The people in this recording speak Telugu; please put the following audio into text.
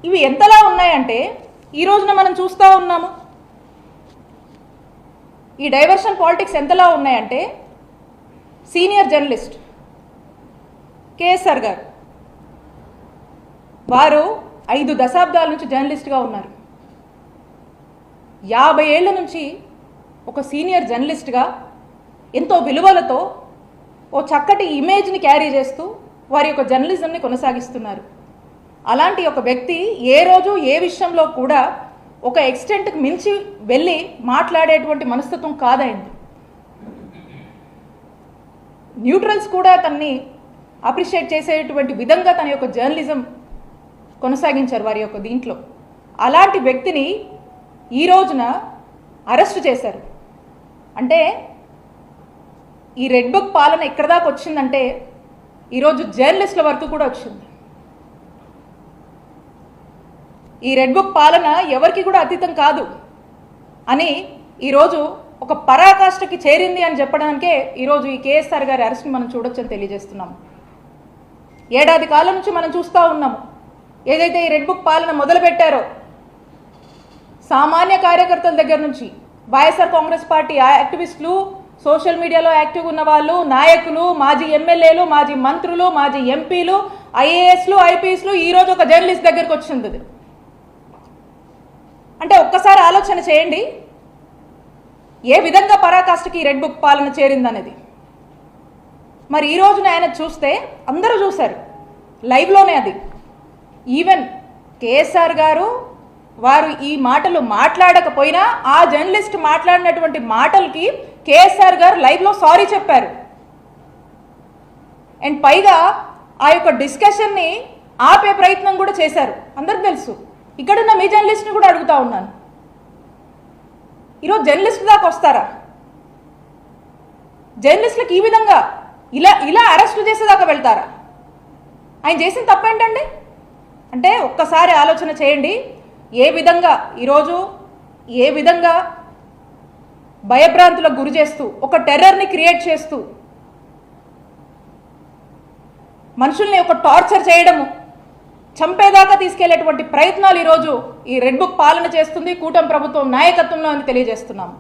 ఇవి ఎంతలా ఉన్నాయంటే ఈ రోజున మనం చూస్తూ ఉన్నాము. ఈ డైవర్షన్ పాలిటిక్స్ ఎంతలా ఉన్నాయంటే సీనియర్ జర్నలిస్ట్ కేఎస్ఆర్ గారు వారు 5 దశాబ్దాల నుంచి జర్నలిస్ట్గా ఉన్నారు. 50 ఏళ్ల నుంచి ఒక సీనియర్ జర్నలిస్ట్గా ఎంతో విలువలతో ఓ చక్కటి ఇమేజ్ని క్యారీ చేస్తూ వారి యొక్క జర్నలిజంని కొనసాగిస్తున్నారు. అలాంటి ఒక వ్యక్తి ఏ రోజు ఏ విషయంలో కూడా ఒక ఎక్స్టెంట్కి మించి వెళ్ళి మాట్లాడేటువంటి మనస్తత్వం కాదైంది. న్యూట్రల్స్ కూడా తన్ని అప్రిషియేట్ చేసేటువంటి విధంగా తన యొక్క జర్నలిజం కొనసాగించారు వారి యొక్క దీంట్లో. అలాంటి వ్యక్తిని ఈ రోజున అరెస్ట్ చేశారు. అంటే ఈ రెడ్ బుక్ పాలన ఎక్కడ దాకా వచ్చిందంటే ఈరోజు జర్నలిస్టుల వరకు కూడా వచ్చింది. ఈ రెడ్ బుక్ పాలన ఎవరికి కూడా అతీతం కాదు అని ఈరోజు ఒక పరాకాష్ఠకి చేరింది అని చెప్పడానికే ఈరోజు ఈ కేఎస్ఆర్ గారి అరెస్ట్ని మనం చూడొచ్చని తెలియజేస్తున్నాము. ఏడాది కాలం నుంచి మనం చూస్తూ ఉన్నాము. ఏదైతే ఈ రెడ్ బుక్ పాలన మొదలుపెట్టారో సామాన్య కార్యకర్తల దగ్గర నుంచి వైఎస్ఆర్ కాంగ్రెస్ పార్టీ యాక్టివిస్టులు, సోషల్ మీడియాలో యాక్టివ్ ఉన్న వాళ్ళు, నాయకులు, మాజీ ఎమ్మెల్యేలు, మాజీ మంత్రులు, మాజీ ఎంపీలు, ఐఏఎస్లు, ఐపీఎస్లు ఈరోజు ఒక జర్నలిస్ట్ దగ్గరకు వచ్చింది. అంటే ఒక్కసారి ఆలోచన చేయండి ఏ విధంగా పరాకాష్ఠకి రెడ్ బుక్ పాలన చేరిందనేది. మరి ఈ రోజున ఆయన చూస్తే అందరూ చూశారు లైవ్లోనే. అది ఈవెన్ కేఎస్ఆర్ గారు వారు ఈ మాటలు మాట్లాడకపోయినా ఆ జర్నలిస్ట్ మాట్లాడినటువంటి మాటలకి కేఎస్ఆర్ గారు లైవ్లో సారీ చెప్పారు. అండ్ పైగా ఆ యొక్క డిస్కషన్ని ఆపే ప్రయత్నం కూడా చేశారు. అందరికి తెలుసు. ఇక్కడున్న మీ జర్నలిస్ట్ని కూడా అడుగుతా ఉన్నాను, ఈరోజు జర్నలిస్ట్ దాకా వస్తారా? జర్నలిస్టులకు ఈ విధంగా ఇలా అరెస్ట్ చేసేదాకా వెళ్తారా? ఆయన చేసిన తప్పేంటండి? అంటే ఒక్కసారి ఆలోచన చేయండి. ఏ విధంగా భయభ్రాంతులకు గురి చేస్తూ ఒక టెర్రర్ని క్రియేట్ చేస్తూ మనుషుల్ని ఒక టార్చర్ చేయడము, చంపేదాకా తీసుకెళ్లేటువంటి ప్రయత్నాలు ఈరోజు ఈ రెడ్ బుక్ పాలన చేస్తుంది కూటమి ప్రభుత్వం నాయకత్వంలో అని తెలియజేస్తున్నాము.